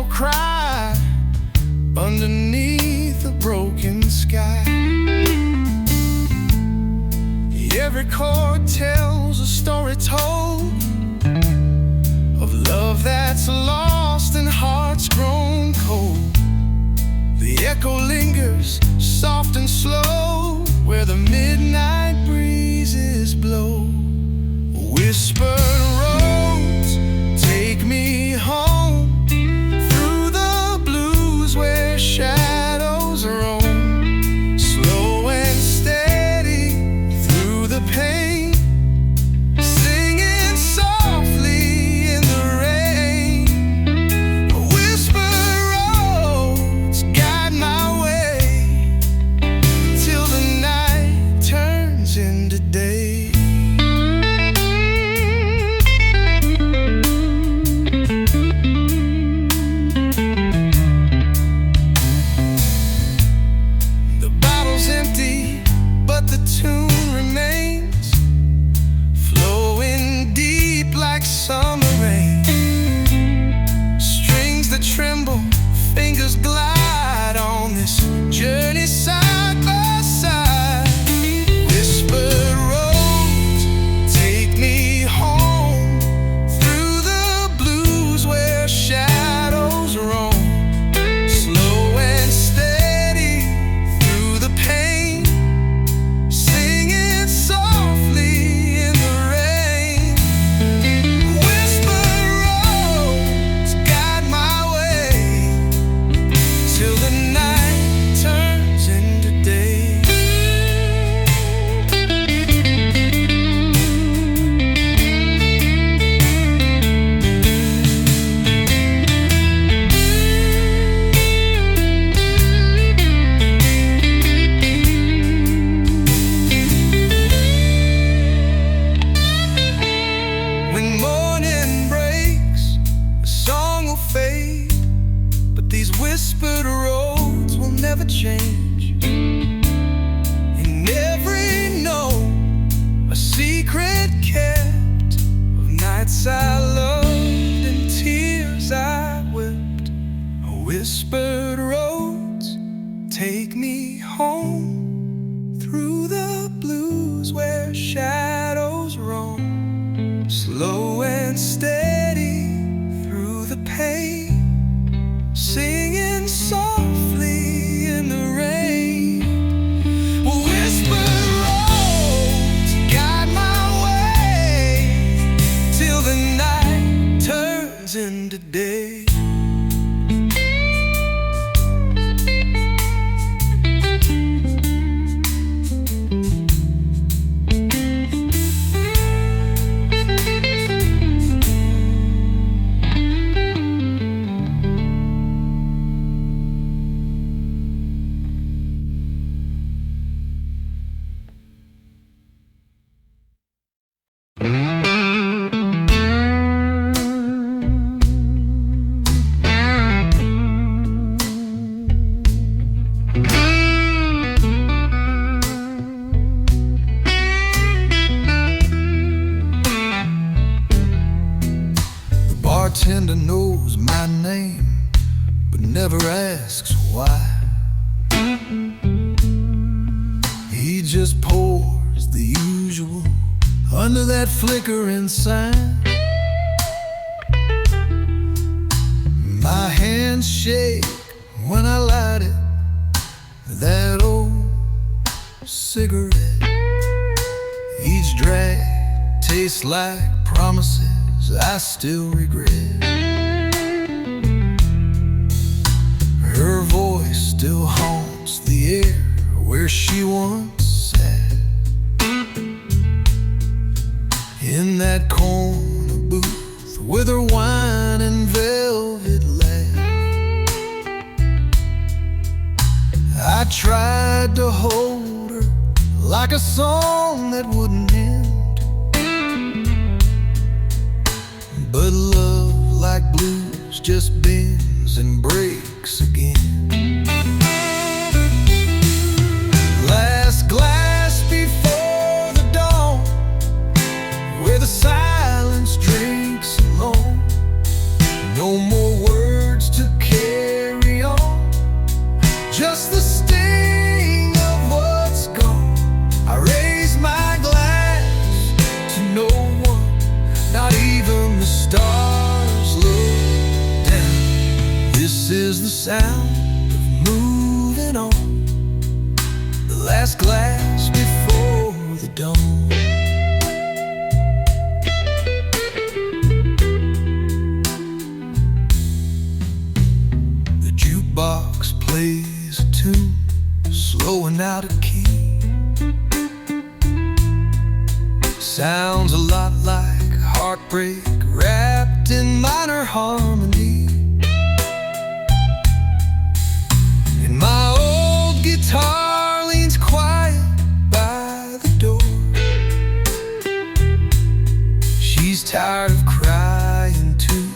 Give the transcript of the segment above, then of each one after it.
no cry underneath a broken sky. Every chord tells a story told of love that's lost and hearts grown cold. The echo lingers soft and slow where the midnight breezes blow. Whispered roads take me home through the blues where shadows roam. Slow and steady through the pain, singing softly in the rain. Whispered roads guide my way till the night turns into day. Summer rain, strings that tremble, fingers glide on this journey side by side. Whispered roads take me home through the blues where shadows roam. Slow and steady through the pain, singing softly in the rain. Till the night turns into day. When morning breaks, the song will fade, but these whispered roads will never change. In every note, a secret kept of nights I loved and tears I wept. Whispered roads take me home through the blues where shadows roam. Slow and steady through the pain, singing softly in the rain. Whispered roads guide my way till the night turns into day. Bartender knows my name, but never asks why. He just pours the usual under that flickering sign. My hands shake when I light it, that old cigarette. Each drag tastes like promises I still regret. Her voice still haunts the air where she once sat, in that corner booth with her wine and velvet laugh. I tried to hold her like a song that wouldn't end, but love, like blues, just bends and breaks again. Last glass before the dawn, where the silence drinks alone. No more words to is the sound of moving on, the last glass before the dawn. The jukebox plays a tune, slowing out a key. Sounds a lot like heartbreak wrapped in minor harmony. And my old guitar leans quiet by the door. She's tired of crying too,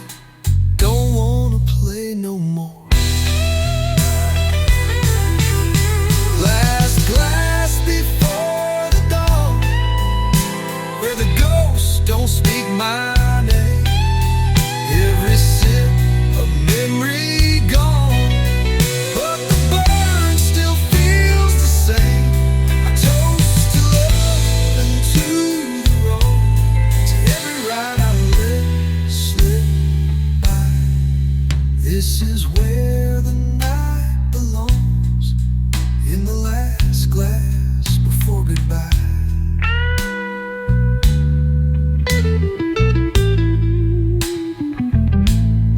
don't wanna play no more. Last glass before the dawn, where the ghosts don't speak my name. Every sip a memory gone, but the burn still feels the same. I toast to love and to the wrong, to every ride I let slip by. This is where the night belongs, in the last glass before goodbye.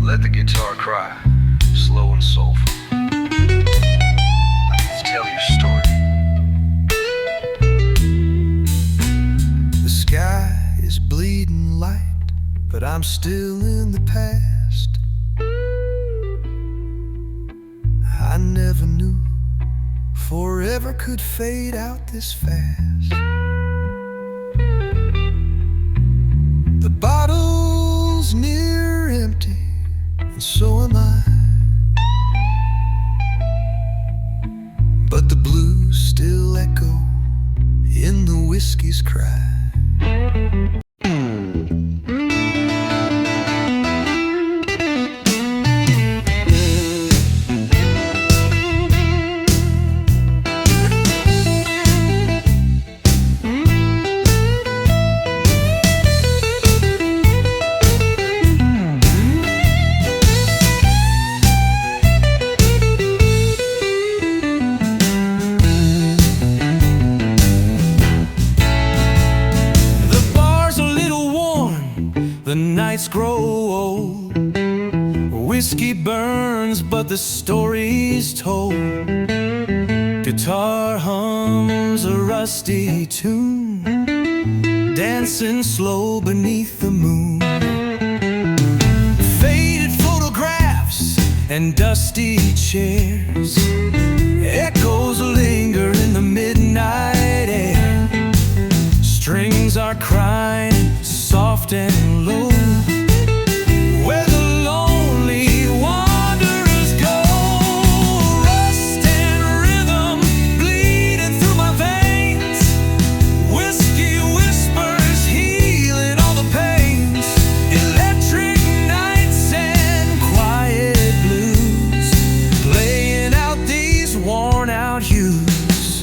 Let the guitar cry, slow and soulful. Tell your story. The sky is bleeding light, but I'm still in the past. I never knew forever could fade out this fast. The bottle's near empty, and so am I. But the blues still echo in the whiskey's cry. The nights grow old, whiskey burns, but the story's told. Guitar hums a rusty tune, dancing slow beneath the moon. Faded photographs and dusty chairs, echoes linger in the midnight air. Strings are crying soft and low, where the lonely wanderers go. Rust and rhythm bleeding through my veins, whiskey whispers healing all the pains. Electric nights and quiet blues, playing out these worn out hues.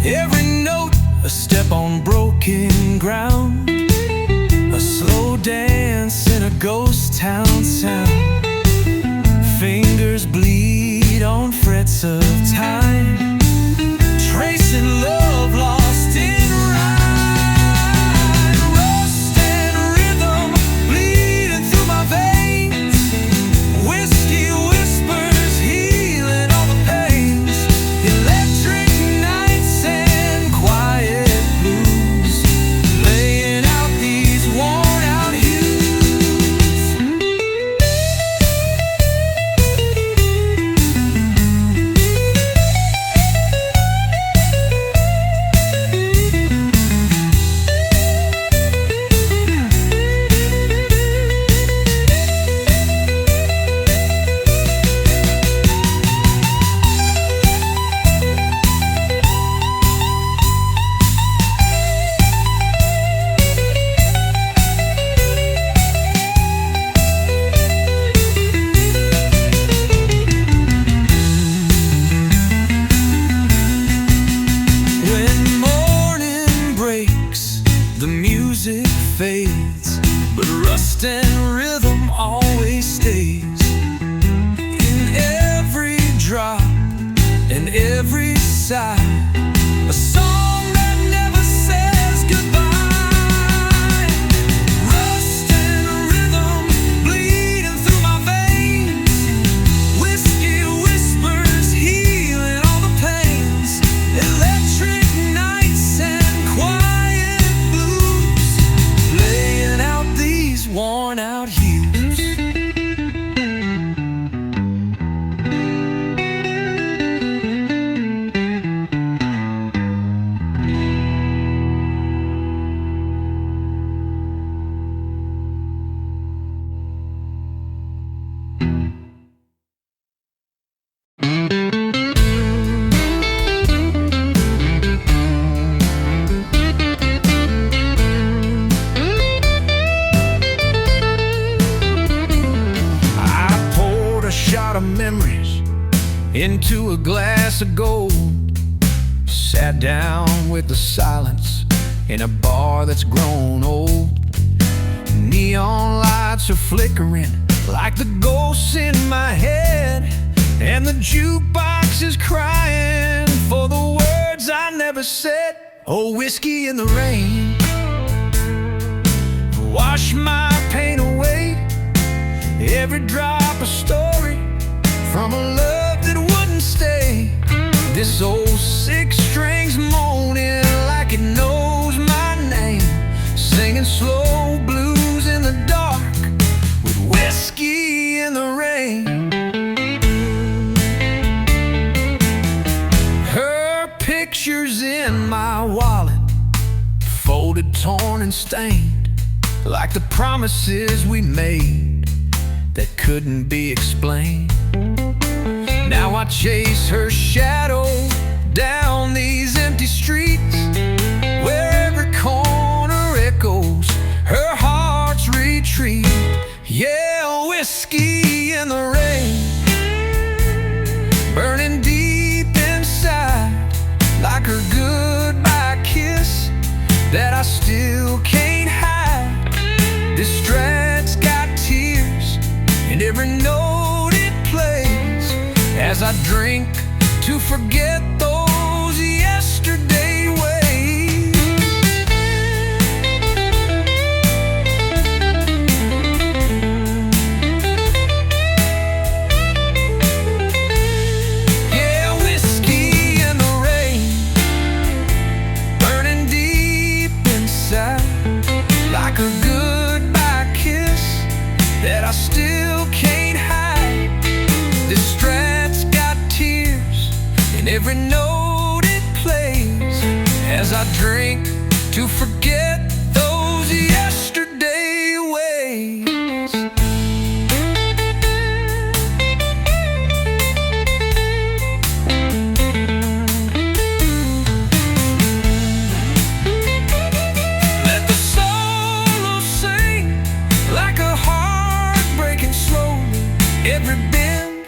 Every note a step on broken ground, a slow dance in a ghost town sound. Fingers bleed on frets of time, tracing love lost in rhyme. Rust and rhythm bleeding through my veins, whiskey whispers healing all the pains. Electric nights and quiet blues, laying out these worn out hues. fades, but rust and rhythm always stays. drop and every sigh, a song that never says goodbye. Rust and rhythm bleeding through my veins, whiskey whispers healing all the pains, electric nights and quiet blues, laying out these worn out hues. Memories into a glass of gold, sat down with the silence in a bar that's grown old. Neon lights are flickering like the ghosts in my head, and the jukebox is crying for the words I never said. Oh, whiskey in the rain, wash my pain away. Every drop a story from a love that wouldn't stay. This old six strings moaning like it knows my name, singing slow blues in the dark with whiskey in the rain. Her picture's in my wallet, folded, torn and stained, like the promises we made that couldn't be explained. Now I chase her shadow down these empty streets, where every corner echoes her heart's retreat. Yeah, whiskey in the rain, burning deep inside, like her goodbye kiss that I still can't hide. This stret's got tears in every note it plays, as I drink to forget those yesterday ways. Yeah, whiskey in the rain, burning deep inside, like a goodbye kiss that I still can't hide. This stret's got tears in every note it plays, as I drink to forget those yesterday ways. Let the solo sing like a heart breaking slowly, every bend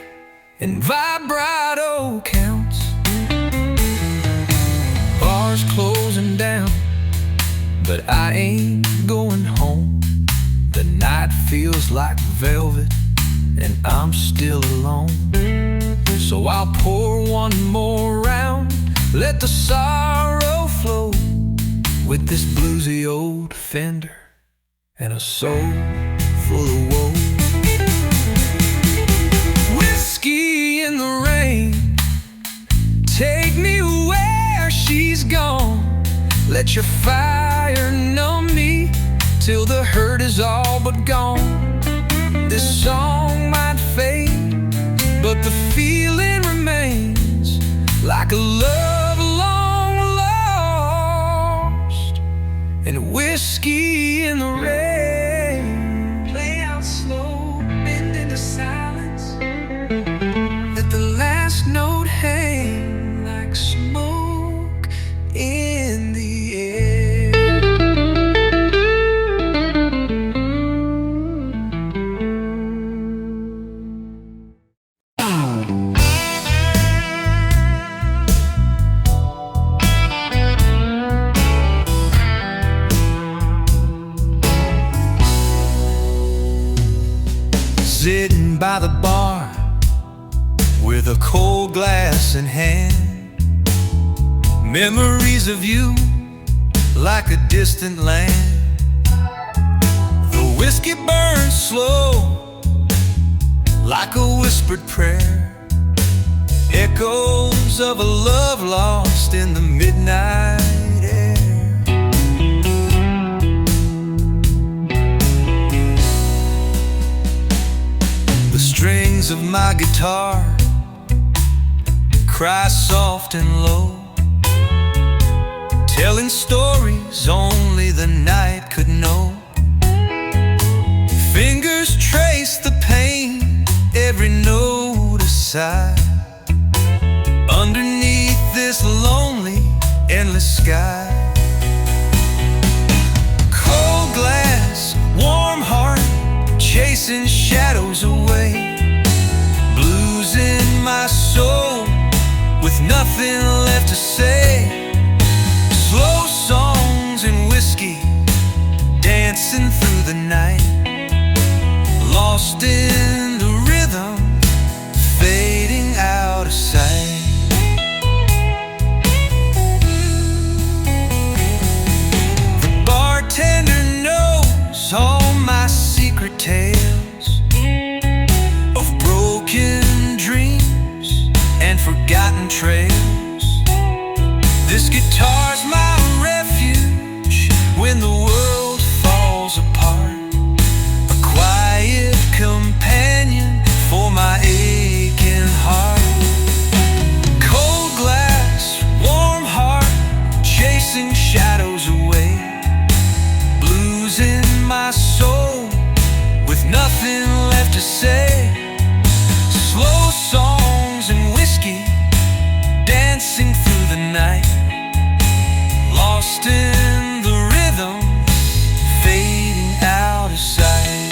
and vibrato counts. Bars closing down, but I ain't going home. The night feels like velvet and I'm still alone. So I'll pour one more round, let the sorrow flow, with this bluesy old Fender and a soul full of woe. Whiskey in the rain, take me where she's gone. Let your fire numb me till the hurt is all but gone. This song might fade, but the feeling remains, like a love long lost, and whiskey in the rain. Play out slow, bend into silence, let the last note hang like smoke in the air. Sitting by the bar with a cold glass in hand. Memories of you like a distant land. The whiskey burns slow like a whispered prayer, echoes of a love lost in the midnight air. The strings of my guitar cry soft and low, telling stories only the night could know. Fingers trace the pain, every note a sigh, underneath this lonely, endless sky. Cold glass, warm heart, chasing shadows away. Blues in my soul, with nothing left to say. Slow songs and whiskey, dancing through the night. Lost in the rhythm, fading out of sight. The bartender knows all my secret tales of broken dreams and forgotten trails. This guitar's my refuge when the world falls apart, a quiet companion for my aching heart. Cold glass, warm heart, chasing shadows away. Blues in my soul, with nothing left to say. Slow songs and whiskey, dancing through the night. Lost in the rhythm, fading out of sight.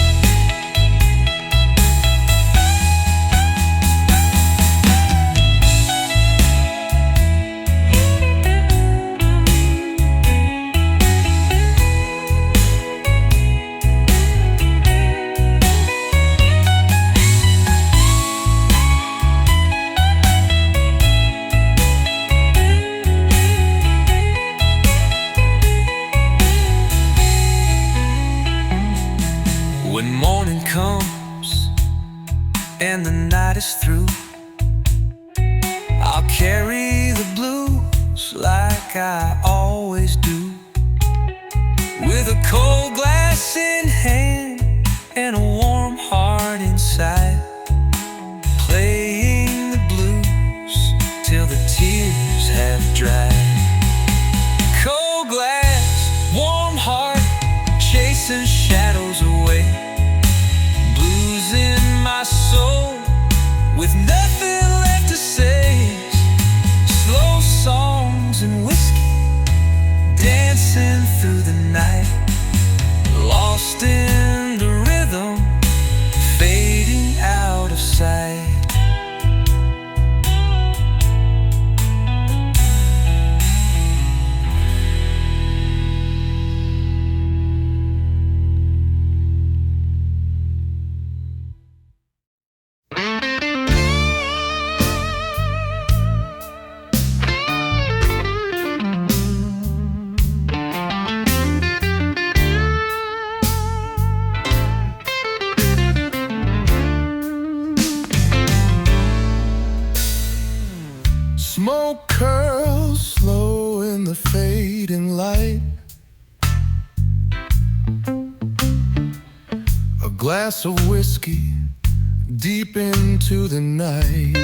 When morning comes and the night is through, I'll carry the blues like I always do, with a cold glass in hand and a warm heart inside, playing the blues till the tears have dried. Cold glass, warm heart, chasing shadows away. In my soul, with nothing left to say. Slow songs and whiskey, dancing through the night. Lost in the rhythm, fading out of sight. Smoke curls slow in the fading light. A glass of whiskey deep into the night.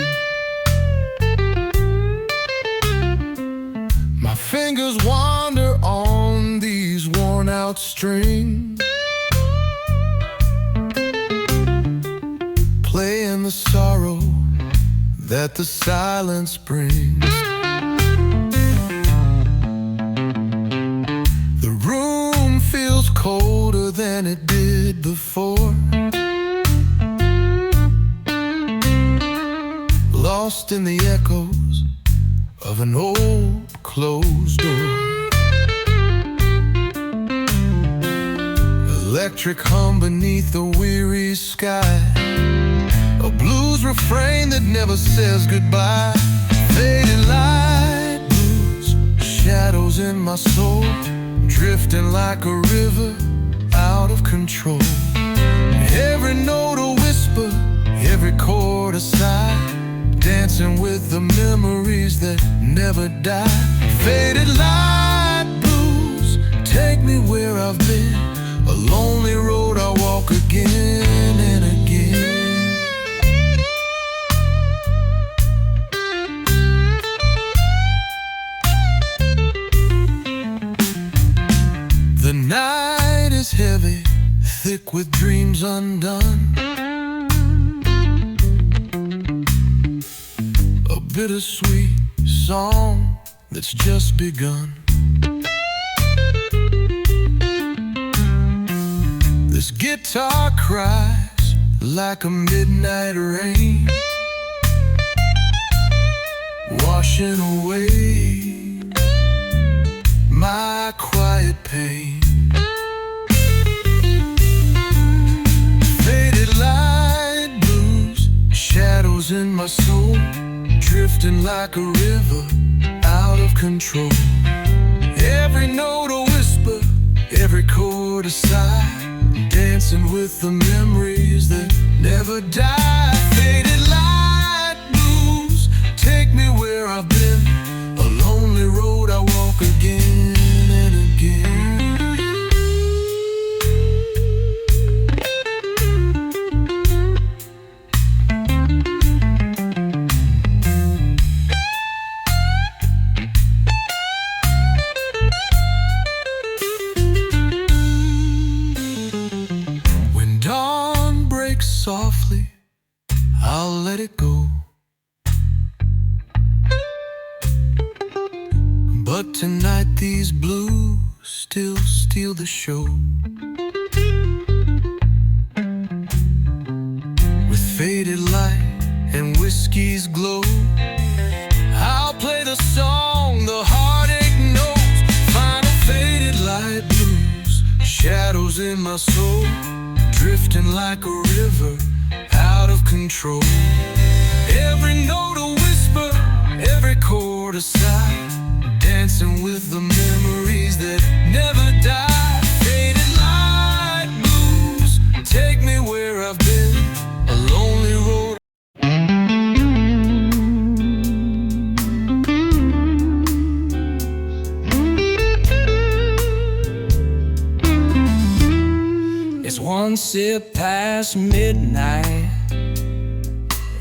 My fingers wander on these worn out strings, playing the sorrow that the silence brings. The room feels colder than it did before, lost in the echoes of an old closed door. Electric hum beneath the weary sky, a blues blues refrain that never says goodbye. Faded light blues, shadows in my soul, drifting like a river out of control. Every note a whisper, every chord a sigh, dancing with the memories that never die. Faded light blues, take me where I've been, a lonely road I walk again and again. The night is heavy, thick with dreams undone. A bittersweet song that's just begun. This guitar cries like a midnight rain, washing away my quiet pain. Faded light blues, shadows in my soul, drifting like a river out of control. Every note a whisper, every chord a sigh, dancing with the memories that never die. Faded light blues, take me where I've been, a lonely road I walk again and again. Softly, I'll let it go. But tonight these blues still steal the show. With faded light and whiskey's glow, I'll play the song the heartache knows. Final faded light blues, shadows in my soul, drifting like a river out of control. Every note a whisper, every chord a sigh, dancing with the memories that never die. Faded light blues, take me where I've been, a lonely road. It's one sip past midnight,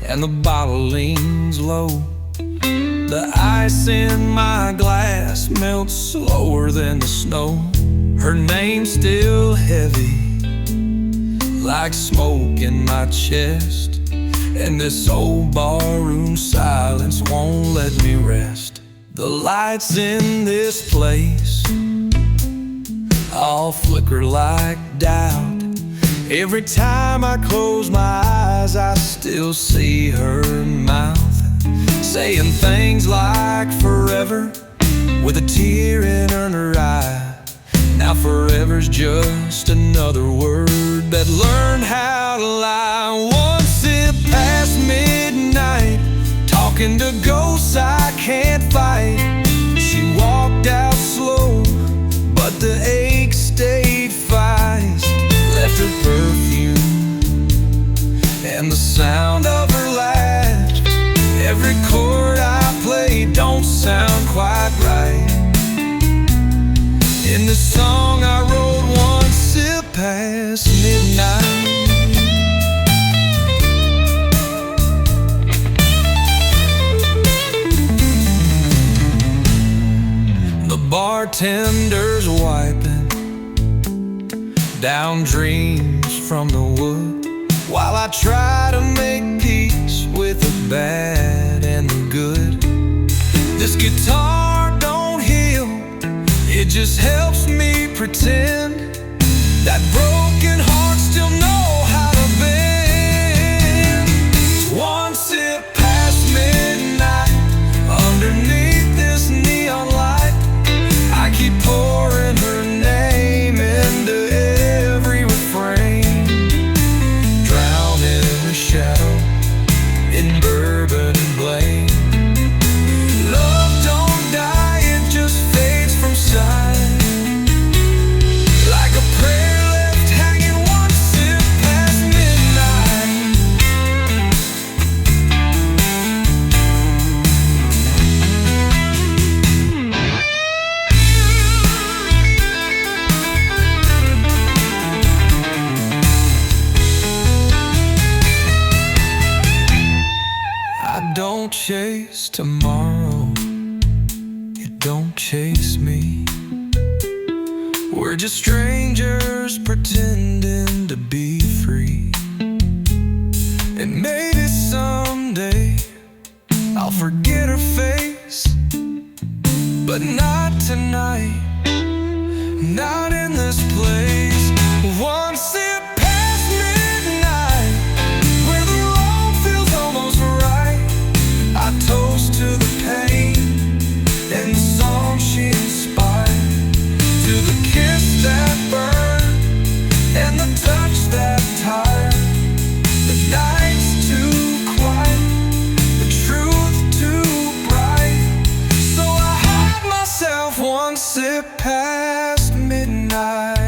and the bottle leans low. The ice in my glass melts slower than the snow. Her name's still heavy, like smoke in my chest, and this old barroom silence won't let me rest. The lights in this place all flicker like doubt. Every time I close my eyes, I still see her mouth, saying things like forever, with a tear in her eye. Now forever's just another word that learned how to lie. One sip past midnight, talking to ghosts I can't fight. She walked out slow, but the ache stayed fast. Left her perfume and the sound of her laugh. Every chord I play don't sound quite right. In the song I wrote one sip past midnight. The bartender's wiping down dreams from the wood, while I try to make peace with the bad and the good. This guitar don't heal, it just helps me pretend that broken hearts still know how to bend. One sip past midnight, underneath this neon light, I keep pouring her name into every refrain, drowning in the shadow chase tomorrow, it don't chase me. We're just strangers pretending to be free. And maybe someday I'll forget her face, but not tonight, not in this place. Once it past midnight, where the road feels almost right, I toast to the pain and the song she inspired, to the kiss that burned and the touch that tired. The night's too quiet, the truth too bright, so I hide myself once it past midnight.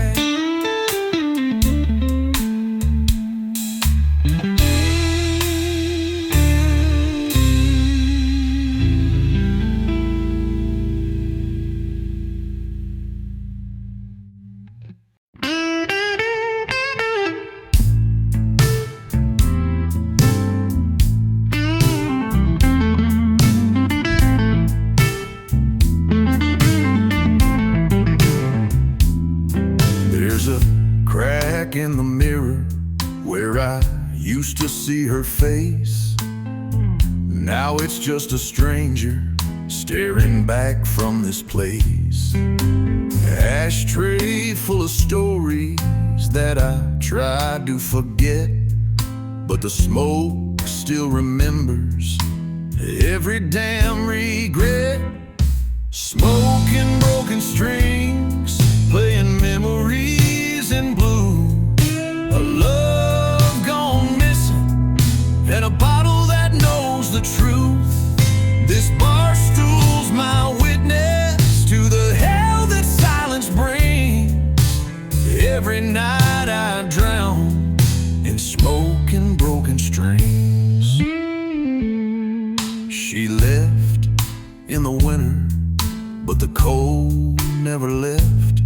In the mirror where I used to see her face, now it's just a stranger staring back from this place. Ashtray full of stories that I tried to forget, but the smoke still remembers every damn regret. Smoking broken strings, playing memories in blue. A love gone missing, and a bottle that knows the truth. This bar stool's my witness to the hell that silence brings. Every night I drown in smoking broken strings. She left in the winter, but the cold never left.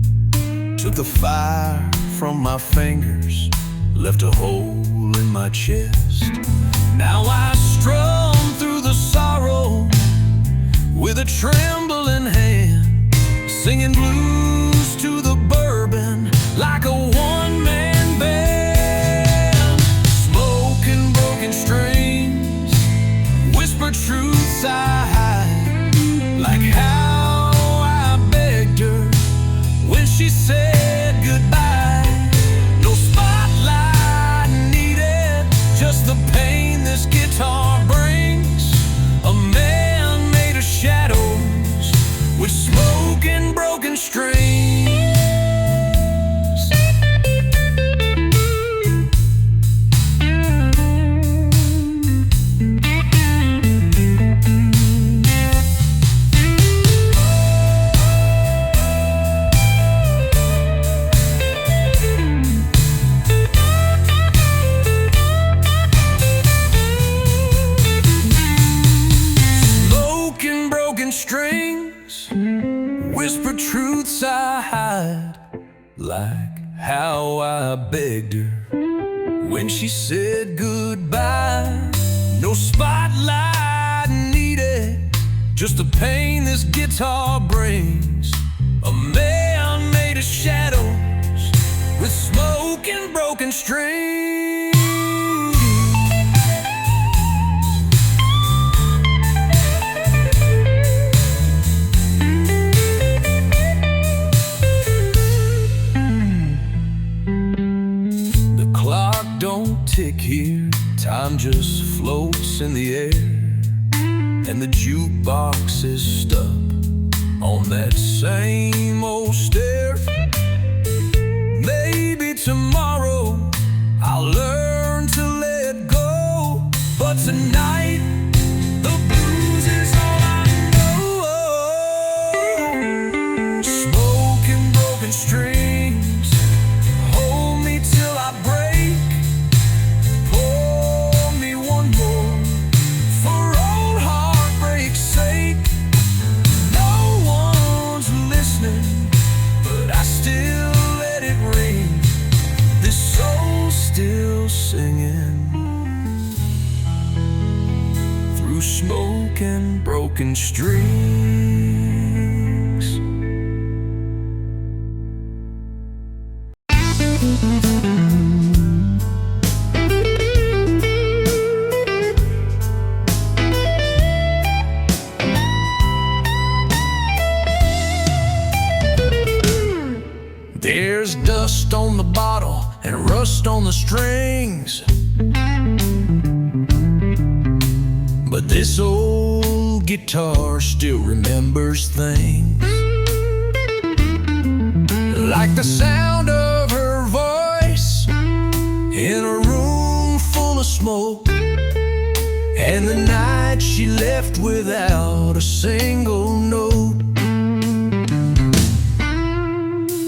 Took the fire from my fingers, left a hole in my chest. Now I strum through the sorrow with a trembling hand, singing blues to the bourbon like a one-man band. Smoking broken strings, whisper truths I hide, like how I begged her when she said goodbye. Just the pain this guitar brings, a man made of shadows with smoking broken strings. Strings, whisper truths I hide, like how I begged her when she said goodbye. No spotlight needed, just the pain this guitar brings, a man made of shadows with smoke and broken strings. Don't tick here, time just floats in the air, and the jukebox is stuck on that same old stair. Maybe tomorrow I'll learn to let go, but tonight the blues is all I know. Smoking broken strings, hold me till I break. Still let it ring. This and broken strings. There's dust on the bottle and rust on the strings, but this old guitar still remembers things, like the sound of her voice in a room full of smoke, and the night she left without a single note.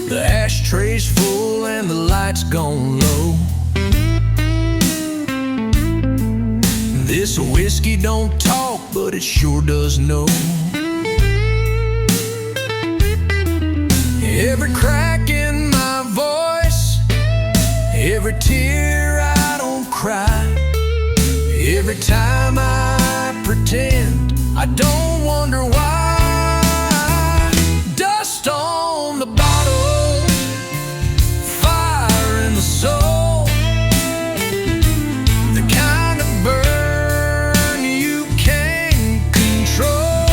The ashtray's full and the lights gone low. This whiskey don't talk, but it sure does know. Every crack in my voice, every tear I don't cry, every time I pretend I don't wonder why. Dust on the bottle, fire in the soul, the kind of burn you can't control.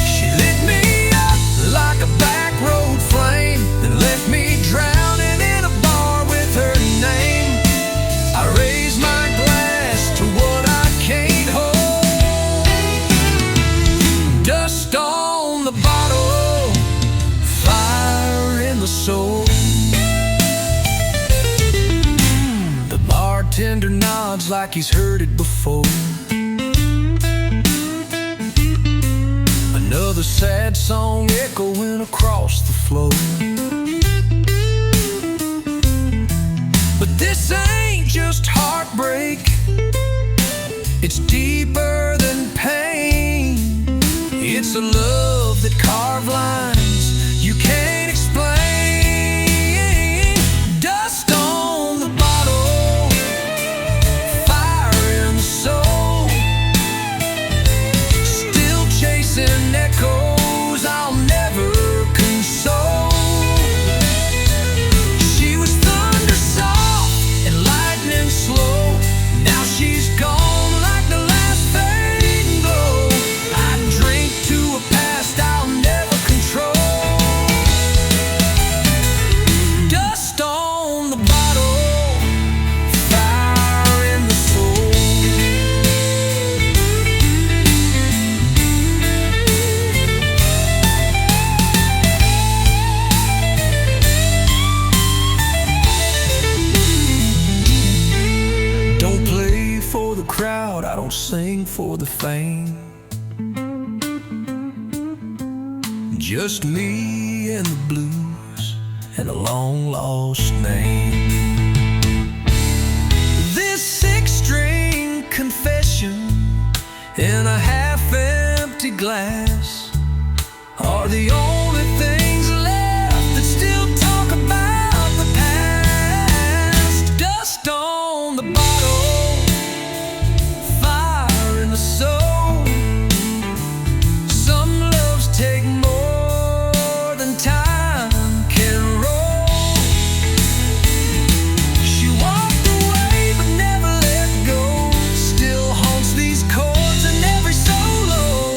She lit me up like a back road flame, then left me drowning in a bar with her name. I raise my glass to what I can't hold. Dust on the bottle, fire in the soul. The bartender nods like he's heard it before. Another sad song echoing across the floor. But this ain't just heartbreak, it's deeper than pain. It's a love that carved lines you can't explain. Dust on the bottle, fire in the soul, still chasing echoes I'll never console. She was thunder soft and lightning slow, now she's gone like the last fading glow. I drink to a past I'll never control. Dust on the bottle, fire in the soul. Don't play for the crowd, I don't sing for the fame. Just me and the blues and a long lost name. This six-string confession in a half-empty glass are the only things left that still talk about the past. Dust on the bottle, fire in the soul. Some loves take more than time can roll. She walked away but never let go, still haunts these chords in every solo.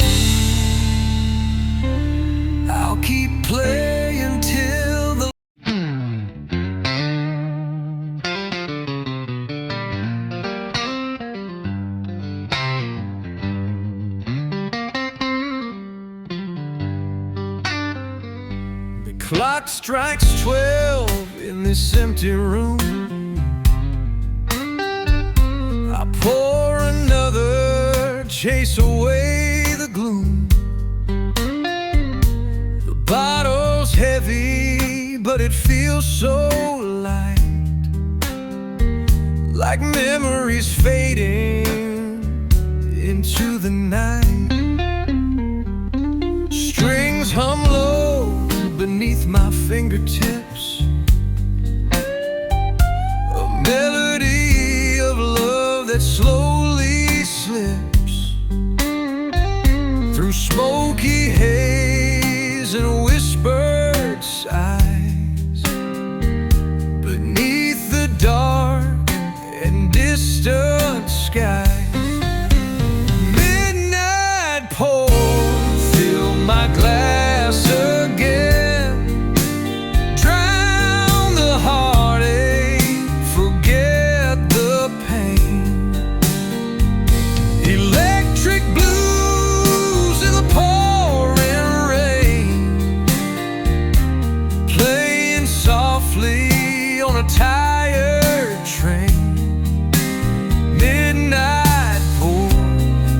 I'll keep playing till the clock strikes 12 in this empty room. I pour another, chase away the gloom. The bottle's heavy, but it feels so light, like memories fading into the night. Strings hum low beneath my fingertips, a melody of love that slowly slips. distant sky. Midnight pour, fill my glass again. Drown the heartache, forget the pain. Electric blues in the pouring rain, playing softly on a tired train. Midnight pour,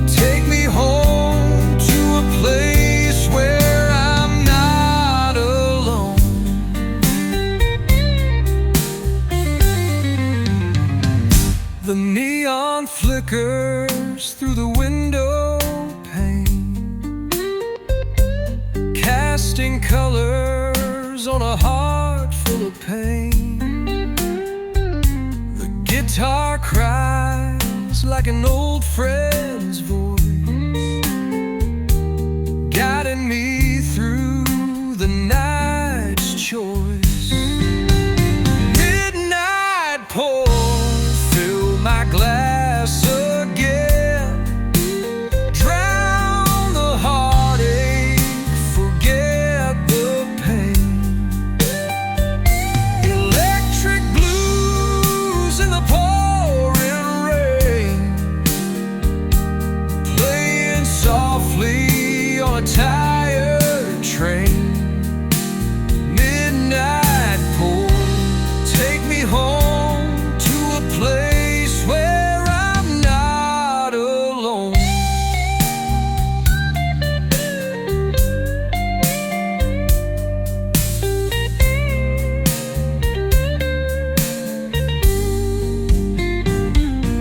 take me home to a place where I'm not alone. The neon flickers through the window pane, casting colors on a heart full of pain. The guitar cries like an old friend's voice, guiding me through the night's choice. Midnight pour, fill my glass again. Drown the heartache, forget the pain. Electric blues in the pouring rain, playing softly on a tired train. Midnight pour, take me home to a place where I'm not alone.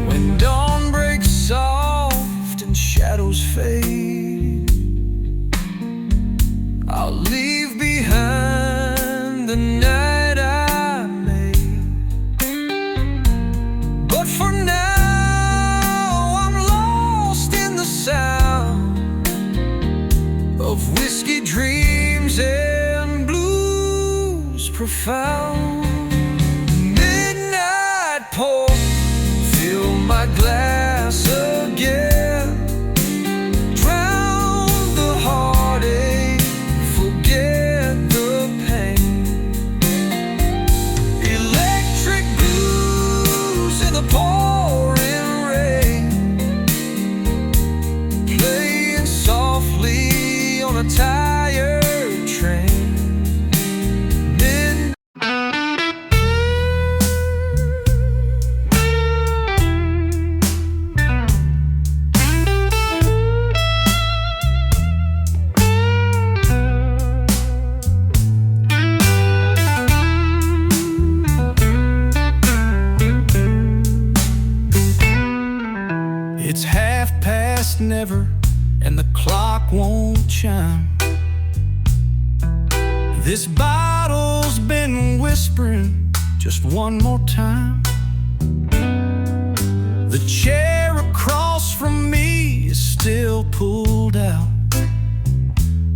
When dawn breaks soft and shadows fade, I'll leave behind the night I made. But for now, I'm lost in the sound of whiskey dreams and blues profound. Midnight pour, fill my glass again. Drown the heartache, forget the pain. Electric blues in the pouring rain, playing softly on a tired train. Midnight. It's 1:30, and the clock won't chime. This bottle's been whispering just one more time. The chair across from me is still pulled out,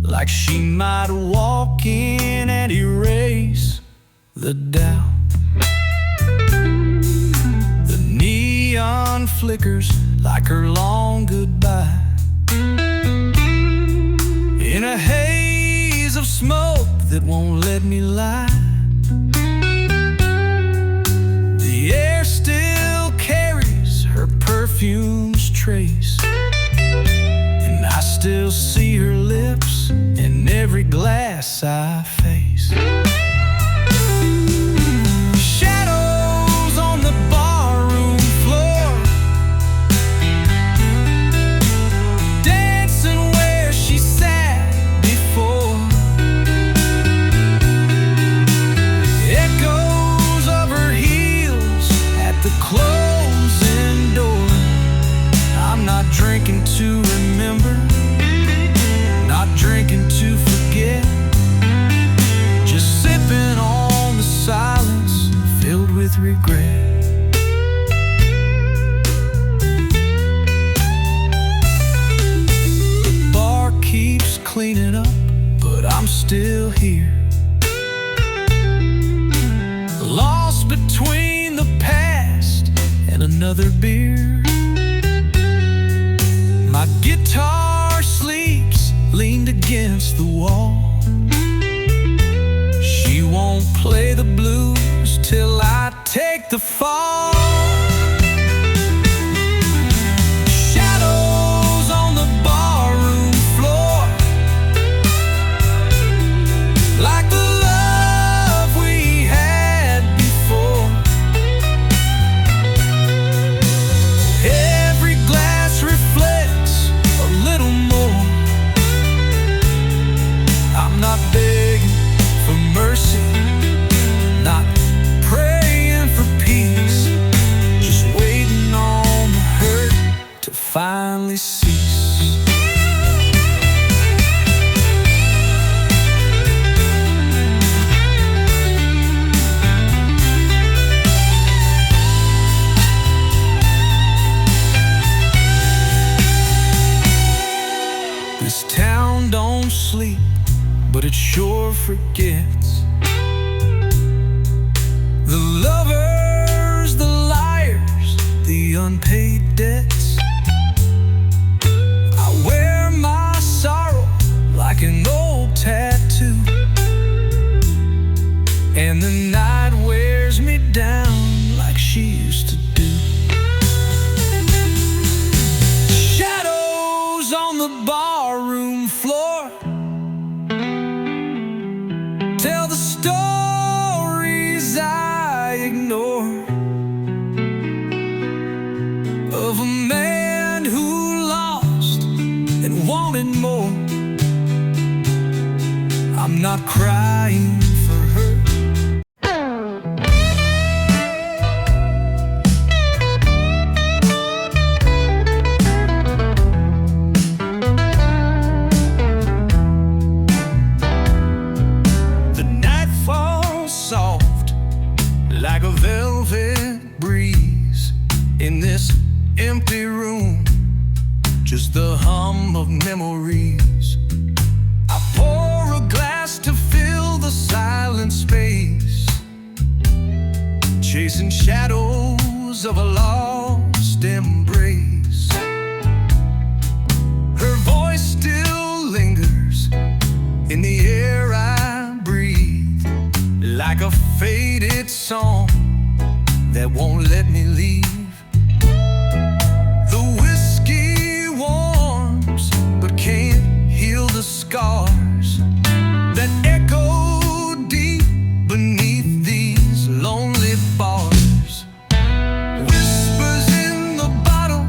like she might walk in and erase the doubt. The neon flickers like her long goodbye, in a haze of smoke that won't let me lie. The air still carries her perfume's trace, and I still see her lips in every glass I face. Shadows on the barroom floor, dancing where she sat before. Echoes of her heels at the closing door. I'm not drinking to remember, not drinking to forget, just sipping on the silence filled with regret. The bar keeps cleaning up, but I'm still here, lost between the past and another another beer. My guitar sleeps leaned against the wall. She won't play the blues till I take the fall. Shadows on the barroom floor, like the love we had before. Every glass reflects a little more. I'm not begging for mercy, not praying for peace, just waiting on the hurt to finally cease. This town don't sleep, but it sure forgets. The lovers, the liars, the unpaid debts. I wear my sorrow like an old tattoo, and the night wears me down like she used to do. Shadows on the barroom floor tell the stories I ignore, of a man who lost and wanted more. I'm not crying for her. The night falls soft like a velvet breeze in this empty room, just the hum of memories. I pour a glass to fill the silent space, chasing shadows of a lost embrace. Her voice still lingers in the air I breathe, like a faded song that won't let me leave. The whiskey warms but can't heal the scars that echo deep beneath these lonely bars. Whispers in the bottle,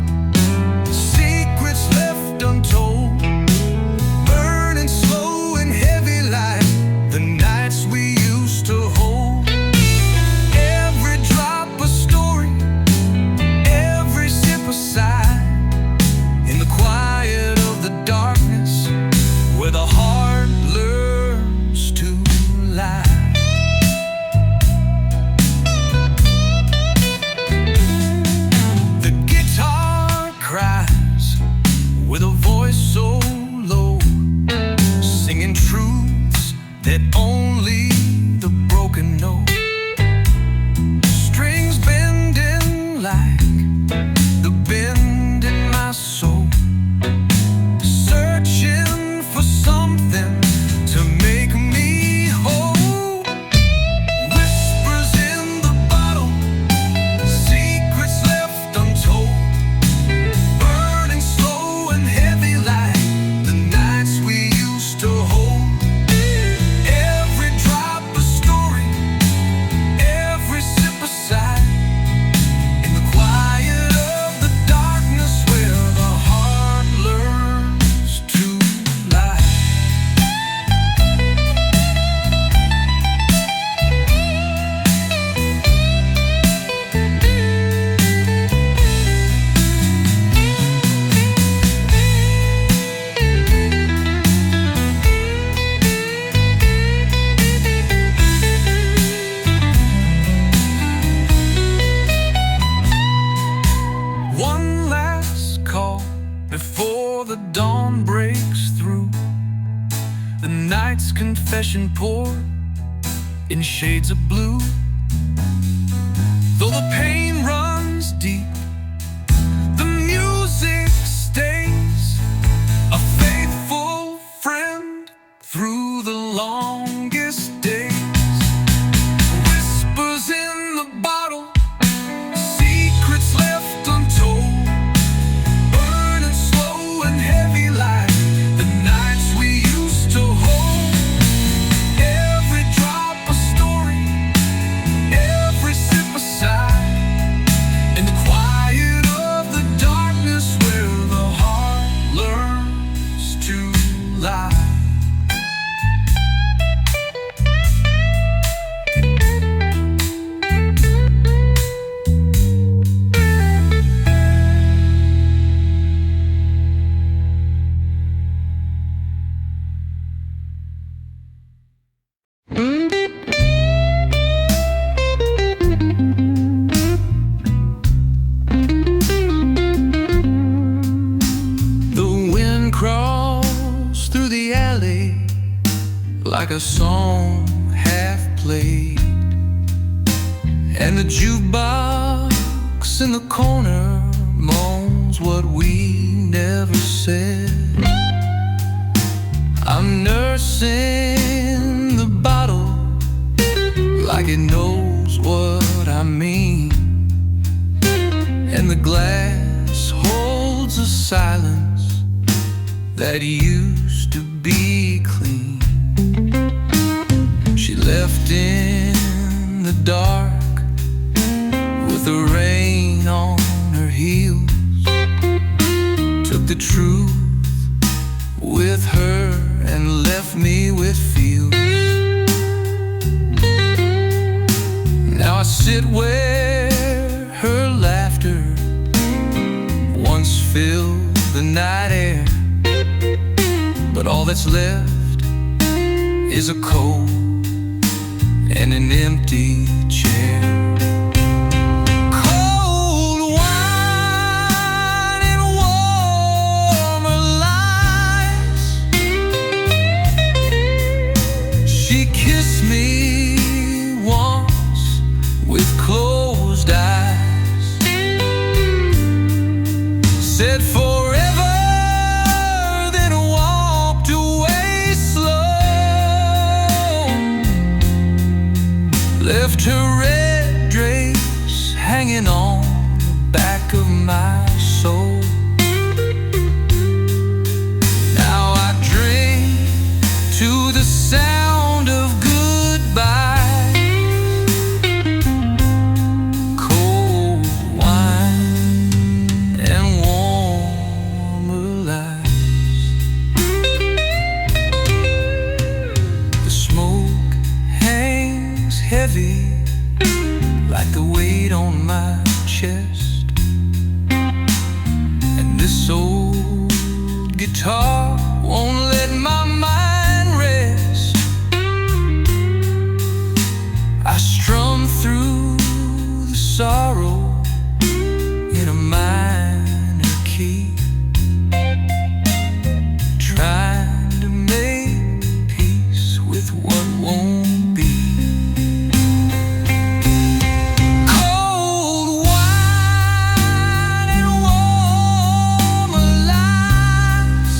secrets left untold, burning slow and heavy like the nights we used to hold. Every drop a story, every sip a sigh, in the quiet of the darkness where the heart learns to lie. The guitar cries with a voice so low, singing truths that only the broken know. Strings bending like the bend in my soul, searching for something to make me whole. Whispers in the bottle, secrets left untold, burning slow and heavy like the nights we used to hold. Every drop a story, every sip a sigh, in the quiet of the darkness where the heart learns to lie. One last call before the dawn breaks through. The night's confession poured in shades of blue. Though the pain runs deep, a song half played, and the jukebox in the corner moans what we never said. I'm nursing the bottle like it knows what I mean, and the glass holds a silence that used to be clean. She left in the dark with the rain on her heels, took the truth with her and left me with feels. Now I sit where her laughter once filled the night air, but all that's left is a cold and an empty chair. Cold wine and warmer lies. She kissed me once with closed eyes, said forever, then walked away slow, left her red drapes hanging on the back of my soul. Now I drink to the sound of goodbye, cold wine and warmer lies. The smoke hangs heavy like the weight on my chest, and this old guitar won't let my mind rest. I strum through the sorrow in a minor key, trying to make peace with what won't be. Cold wine and warmer lies,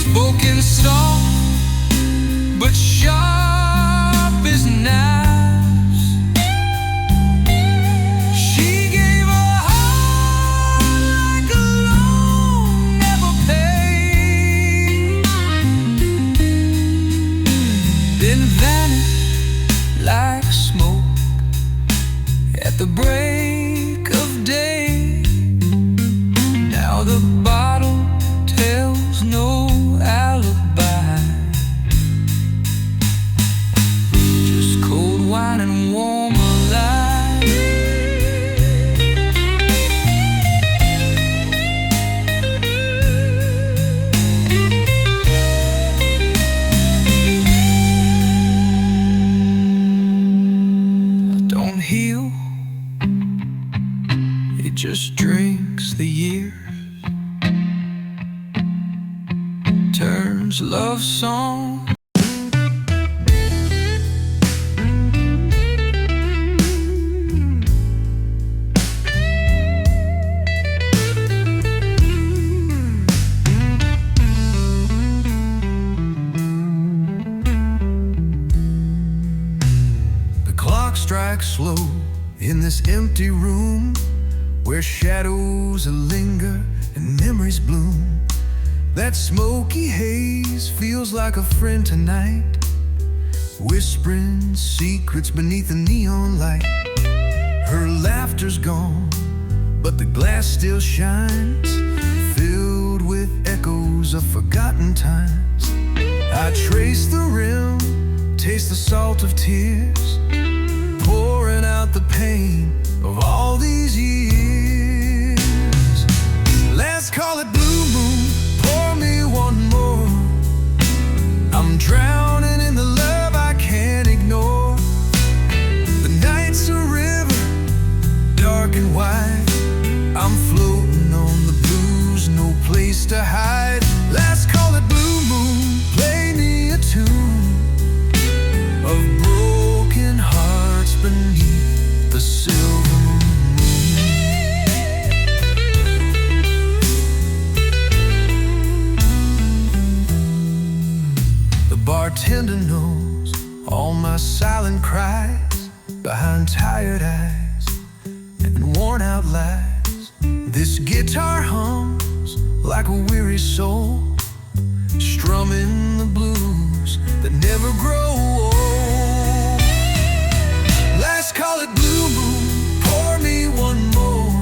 spoken soft but sharp as knives. She gave her heart like a loan never paid, then vanished like smoke at the break of day. Now the bottle tells no alibi, just cold wine and warmer lies. Don't heal, it just drinks the years, turns love song. The clock strikes slow in this empty room, where shadows linger and memories bloom. That smoky haze feels like a friend tonight, whispering secrets beneath the neon light. Her laughter's gone, but the glass still shines, filled with echoes of forgotten times. I trace the rim, taste the salt of tears, pouring out the pain of all these years. Let's call it blue moon, pour me one more. I'm drowning in the love I can't ignore. The night's a river, dark and wide. I'm floating on the blues, no place to hide. Let's call it blue moon, play behind tired eyes and worn out lies. This guitar hums like a weary soul, strumming the blues that never grow old. Last call it blue moon, pour me one more.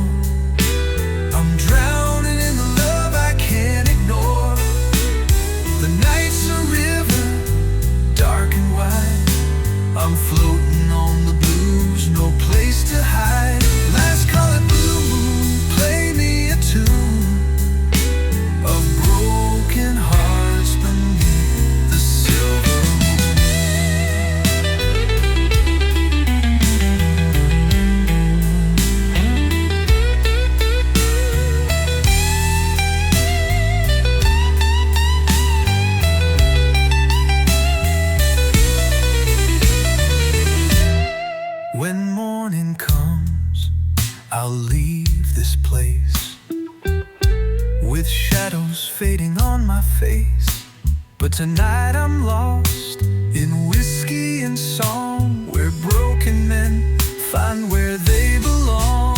I'm drowning in the love I can't ignore. The night's a river, dark and wide. I'm floating on the blues, no place to hide. Last call it blue moon, play me a tune of broken hearts beneath the silver When morning comes, I'll leave this place with shadows fading on my face. But tonight I'm lost in whiskey and song, where broken men find where they belong.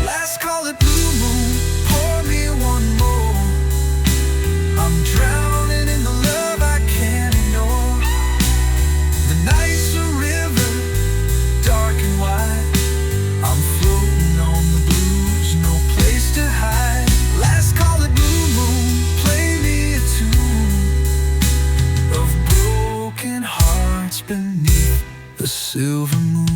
Last call it blue moon, pour me one more. I'm drowning in the love I can't ignore. The night's a river, dark and wide. I'm floating on the blues, no place to hide. Last call it blue moon, play me a tune of broken hearts beneath the silver moon.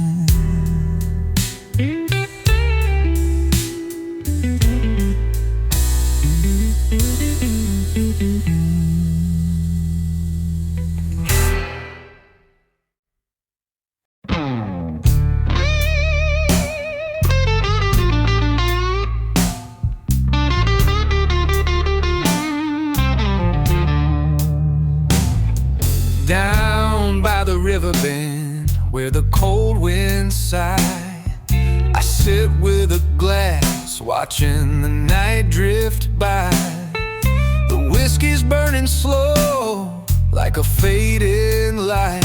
Down by the riverbend, where the cold winds sigh, I sit with a glass, watching the night drift by. The whiskey's burning slow, like a fading light,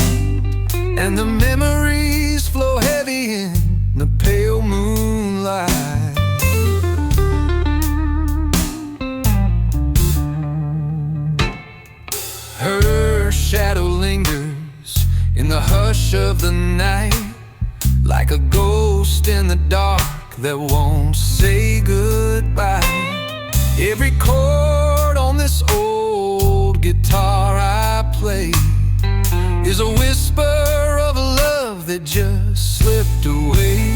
and the memories flow heavy in the pale moonlight. Her shadow lingers in the hush of the night, like a ghost in the dark that won't say goodbye. Every chord on this old guitar I play is a whisper of a love that just slipped away.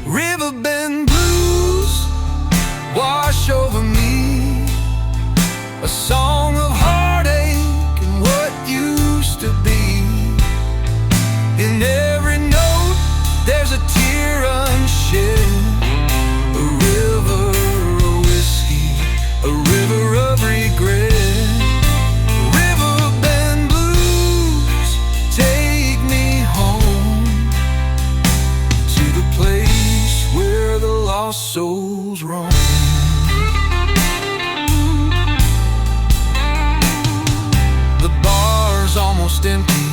Riverbend Blues wash over me, a song of heartache and what used to be. In every note there's a tear unshed, a river of whiskey, a river of regret. Riverbend Blues, take me home to the place where the lost souls roam. The bar's almost empty,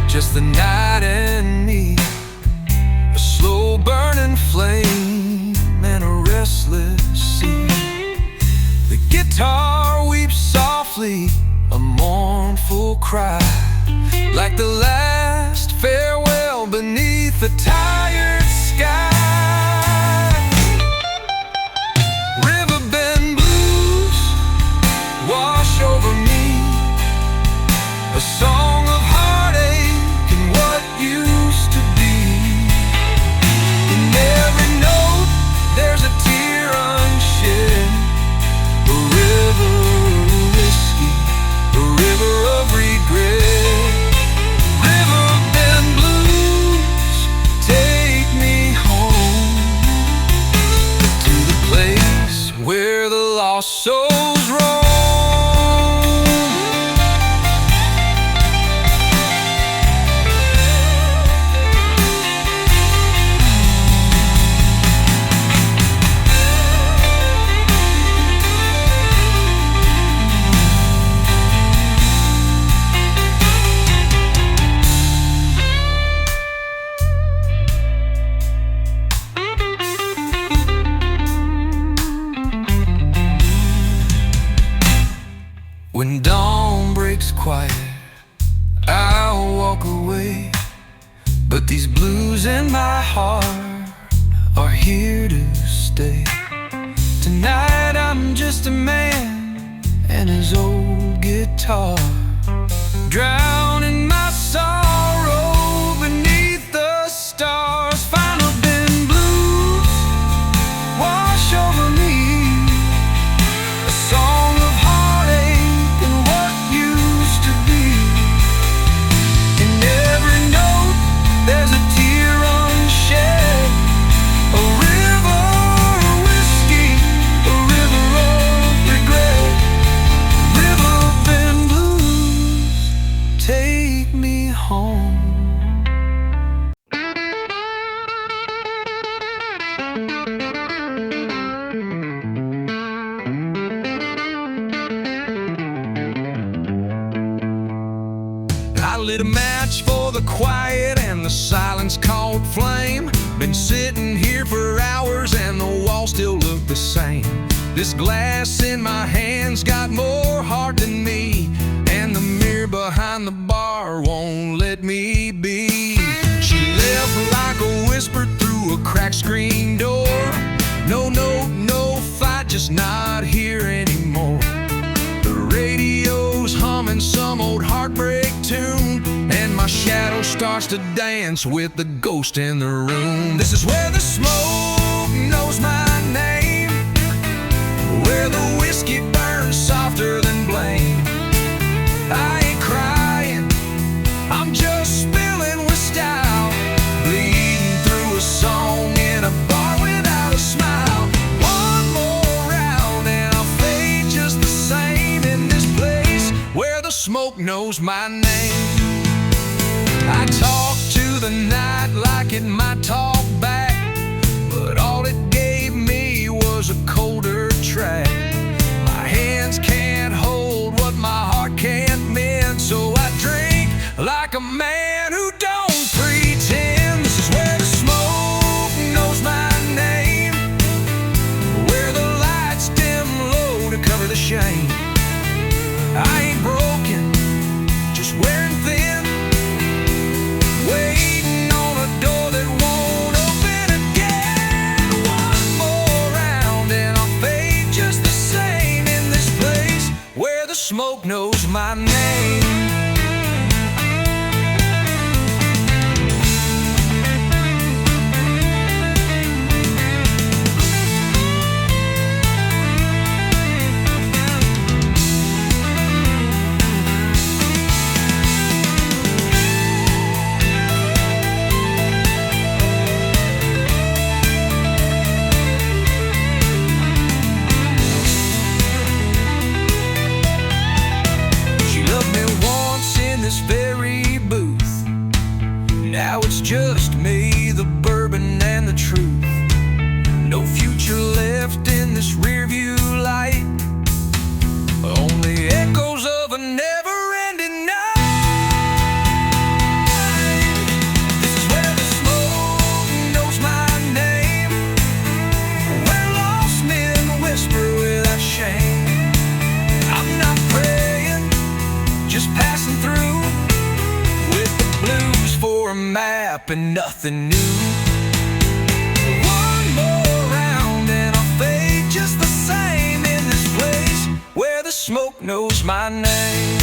just the night and me, a slow burning flame and a restless sea. The guitar weeps softly, a mournful cry, like the last farewell beneath the tired sky. Riverbend Blues wash over me, a song of heartache and what used to be. In every note there's a tear unshed, a river of whiskey, a river of regret. Riverbend Blues, away, but these blues in my heart are here to stay. Tonight I'm just a man and his old guitar, drowning my sorrow beneath the stars. Final bend blues wash over me, a song of heartache and what used to be. In every note there's a tear unshed, a river of whiskey, a river of regret. Riverbend blues, take me home. I lit a match for the quiet and the silence caught flame. Been sitting here for hours and the walls still look the same. This glass in my hand's got more heart than me, and the mirror behind the bar won't let me be. She left like a whisper through a cracked screen door. No, no, no fight, just not here anymore. The radio's humming some old heartbreak tune, and my shadow starts to dance with the ghost in the room. This is where the smoke knows my name, where the whiskey burns softer than blame. I ain't crying, I'm just spilling with style, bleeding through a song in a bar without a smile. One more round and I'll fade just the same in this place where the smoke knows my name. I talk to the night like it might talk back, but all it gave me was a colder track. My hands can't hold what my heart can't mend, so I drink like a man who don't pretend. This is where the smoke knows my name, where the lights dim low to cover the shame. I ain't broken, just wearing thin, waiting on a door that won't open again. One more round and I'll fade just the same in this place where the smoke knows my name. This very booth, now it's just me, the bourbon and the truth. No future left in this rearview light, only echoes of a never-ending night. This is where the smoke knows my name, where lost men whisper without shame. I'm not praying, just passing through with the blues for a map and nothing new. One more round and I'll fade just the same in this place where the smoke knows my name.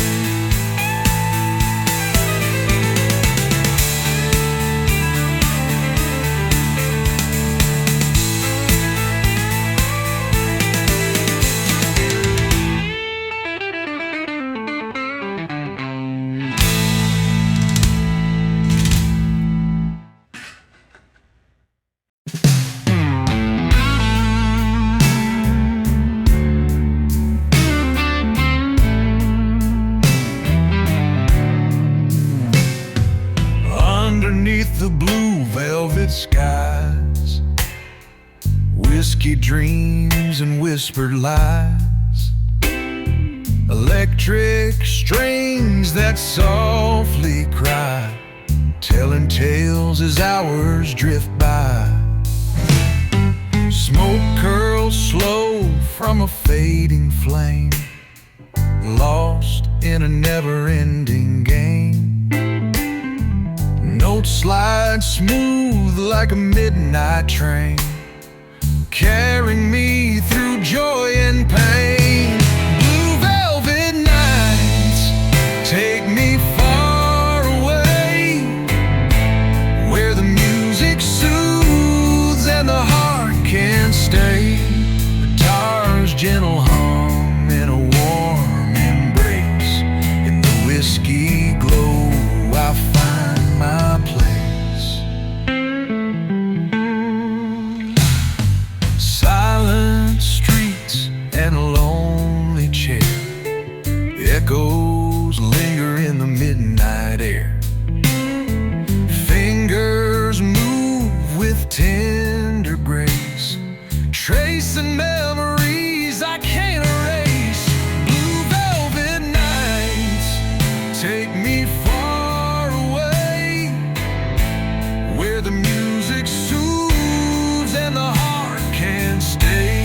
Underneath the blue velvet skies, whiskey dreams and whispered lies, electric strings that softly cry, telling tales as hours drift by. Smoke curls slow from a fading flame, lost in a never-ending game. notes slide smooth like a midnight train, carrying me through joy and pain. Blue velvet nights take me far away, where the music soothes and the heart can't stay. Guitar's gentle hum in a warm embrace, in the whiskey glow I find my place. Silent streets and a lonely chair, echoes linger in the midnight air. Fingers move with tender grace, tracing memories I can't erase. Blue velvet nights take me far away, where the music soothes and the heart can't stay.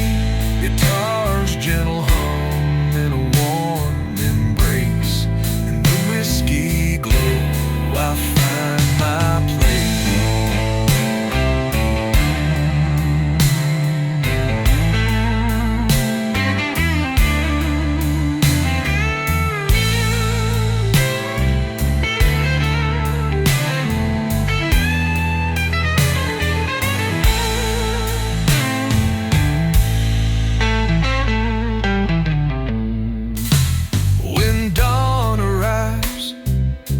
Guitar's gentle hum in a warm embrace, in the whiskey glow I find my place. When dawn arrives,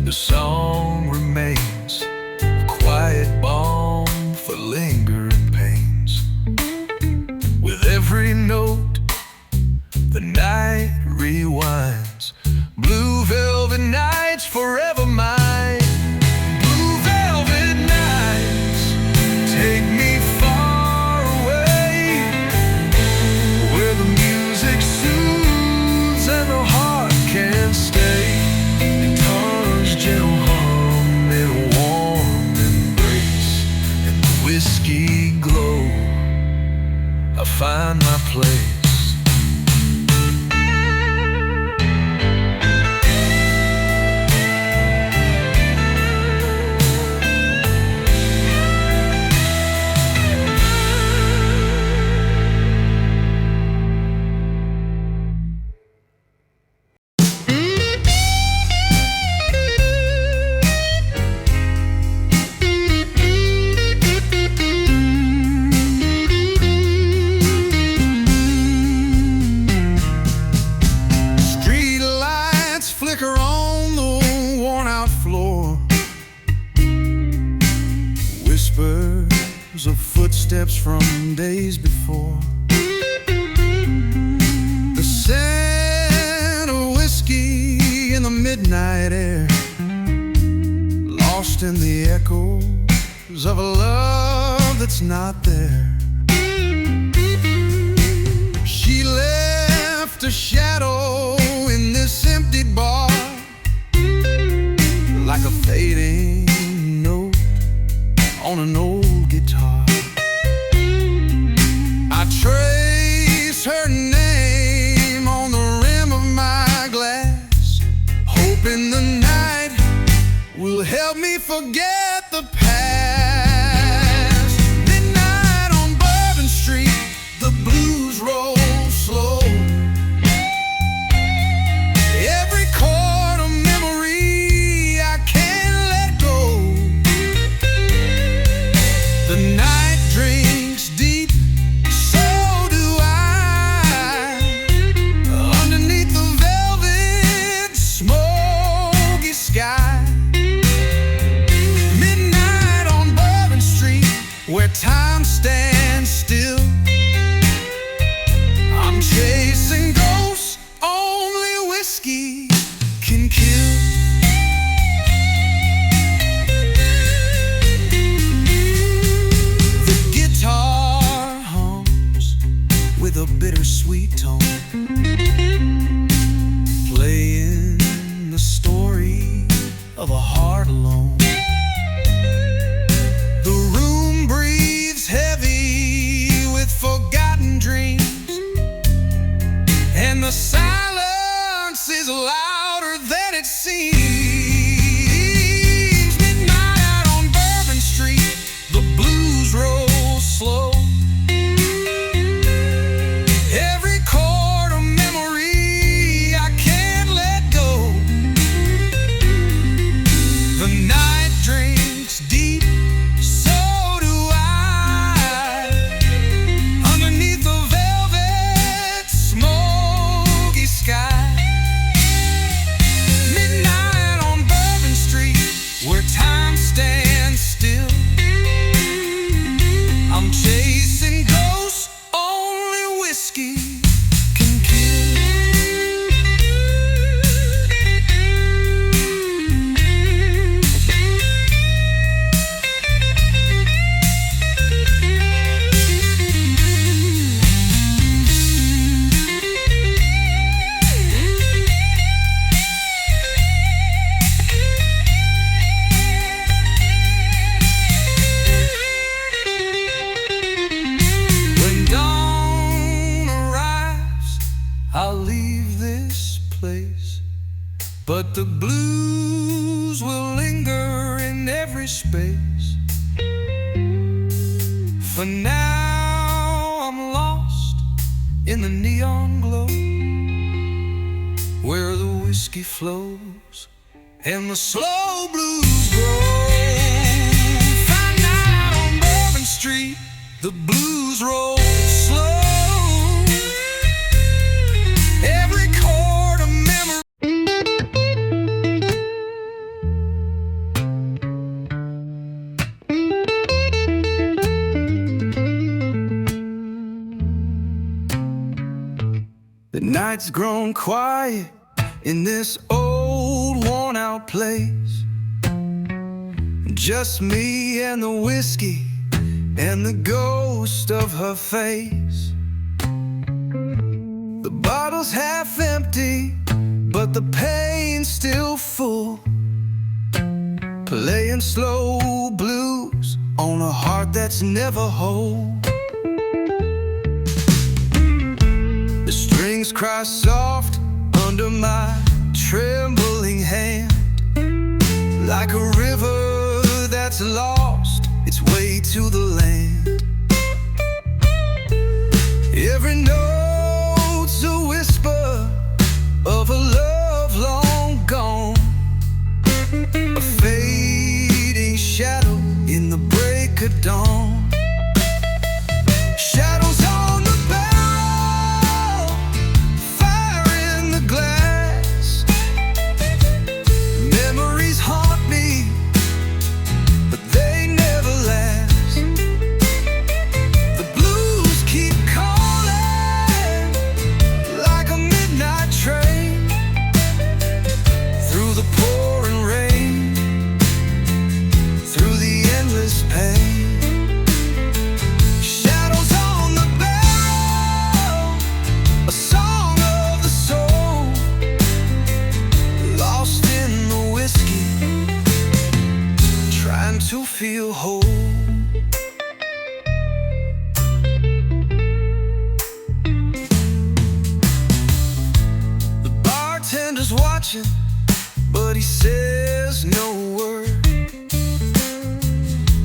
the song remains, a quiet balm for lingering pains. With every note, the night rewinds. Blue velvet nights forever mine. Blue velvet nights take me far away, where the music soothes and the heart can't stay. Guitar's gentle hum in a warm embrace, in the whiskey glow I find my place. Street lights flicker on the worn-out floor, whispers of footsteps from days before. The scent of whiskey in the midnight air, lost in the echoes of a love that's not there. She left a shadow in this empty bar, like a fading note on an old guitar. I trace her name on the rim of my glass, hoping the night will help me forget the past. Midnight on Bourbon Street, the blues roll slow. Every chord a memory I can't let go. The night drinks deep, so do I, underneath the velvet smoky sky. Midnight sinks deep, so do I. Underneath the velvet smoky sky, midnight on Bourbon Street, where time stands still. I'm chasing ghosts only whiskey can kill. I'll leave this place, but the blues will linger in every space. For now I'm lost in the neon glow, where the whiskey flows and the slow blues grow. Find out on Bourbon Street, the blues roll slow. The night's grown quiet in this old worn-out place. Just me and the whiskey and the ghost of her face. The bottle's half empty, but the pain's still full, playing slow blues on a heart that's never whole. The strings cry soft under my trembling hand, like a river that's lost its way to the land. Every note's a whisper of a love long gone, a fading shadow in the break of dawn. Shadows on the barrel, fire in the glass. Memories haunt me, but they never last. The blues keep calling like a midnight train, through the pouring rain, through the endless pain. Shadows on the barrel, a song of the soul, lost in the whiskey, trying to feel whole. The bartender's watching, but he says no word.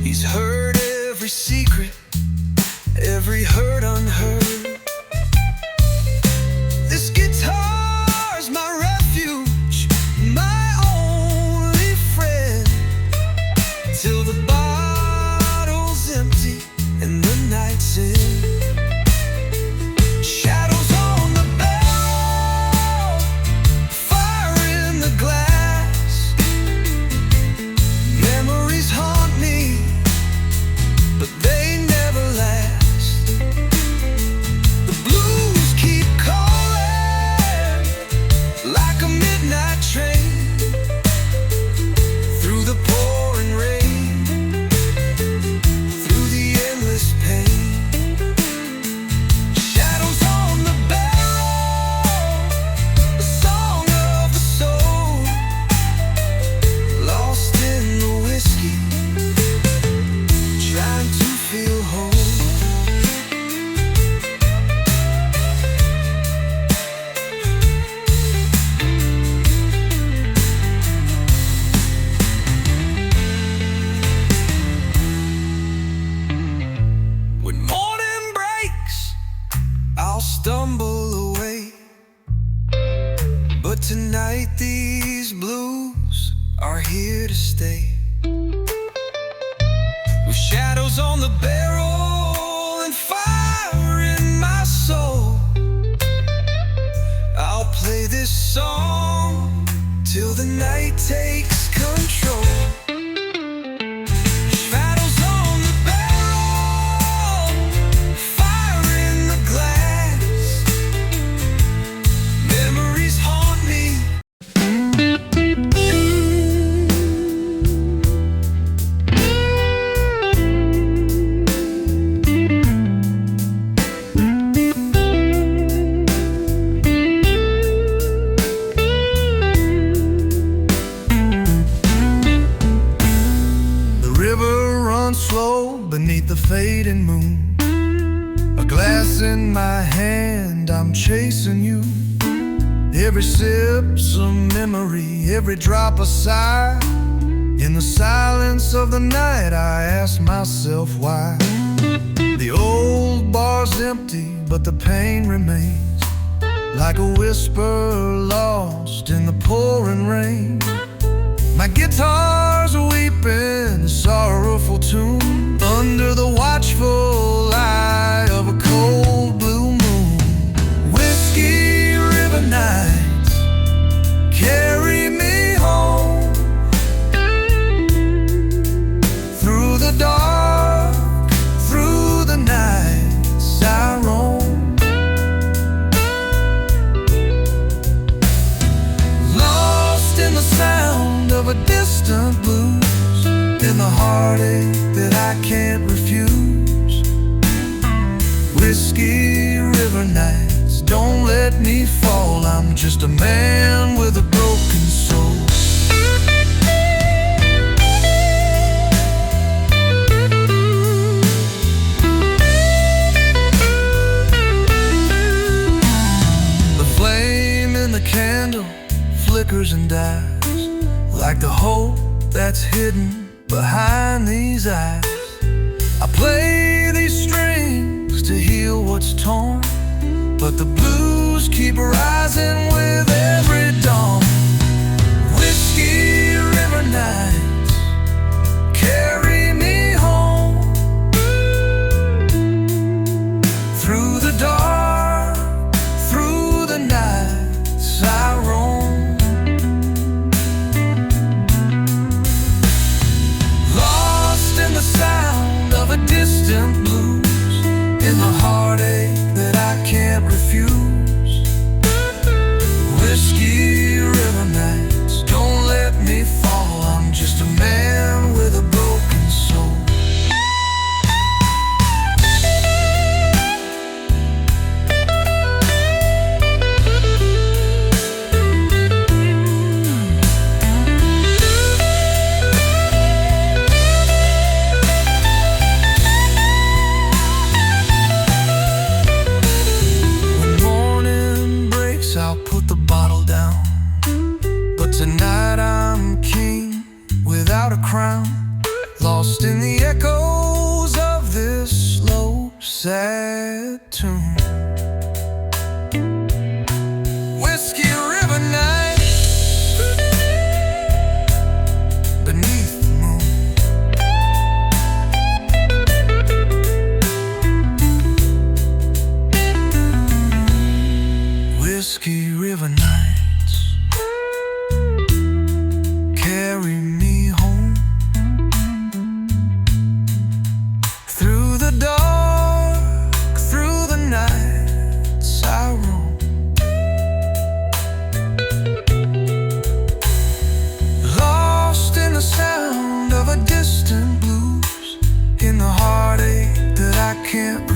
He's heard every secret, every hurt unheard. This guitar's my refuge, my only friend, till the bottle's empty and the night's in. Shadows on the barrel, fire in the glass. Memories haunt me, but they never last. The blues keep calling like a midnight train, through the pouring rain, through the endless pain. Shadows on the barrel, a song of the soul, lost in the whiskey, trying to feel whole. When morning breaks, I'll stumble away, but tonight these blues are here to stay. takes control. Shadows on the barrel, fire in the glass. Memories haunt me. Slow beneath the fading moon, a glass in my hand, I'm chasing you. Every sip's a memory, every drop a sigh. In the silence of the night I ask myself why. The old bar's empty, but the pain remains, like a whisper lost in the pouring rain. My guitar's weeping a sorrowful tune under the watchful eye of a cold blue moon. Whiskey River nights carry me home, through the dark, through the nights I roam, lost in the sound of a distant blues, in the heartache that I can't refuse. Whiskey River nights, don't let me fall, I'm just a man with a broken soul. The flame in the candle flickers and dies, like the hope that's hidden behind these eyes. I play these strings to heal what's torn, but the blues keep rising with every dawn. Whiskey River nights carry me home, through the dark, through the nights I roam. Sound of a distant blues, in the heartache that I can't refuse. Whiskey River nights, don't let me fall, I'm just a man with a broken soul. I'll put the bottle down, but tonight I'm king without a crown, lost in the echoes of this slow, sad tune. Whiskey River nights beneath the moon. Whiskey River nights carry me home, through the dark, through the nights I roam, lost in the sound of a distant blues, in the heartache that I can't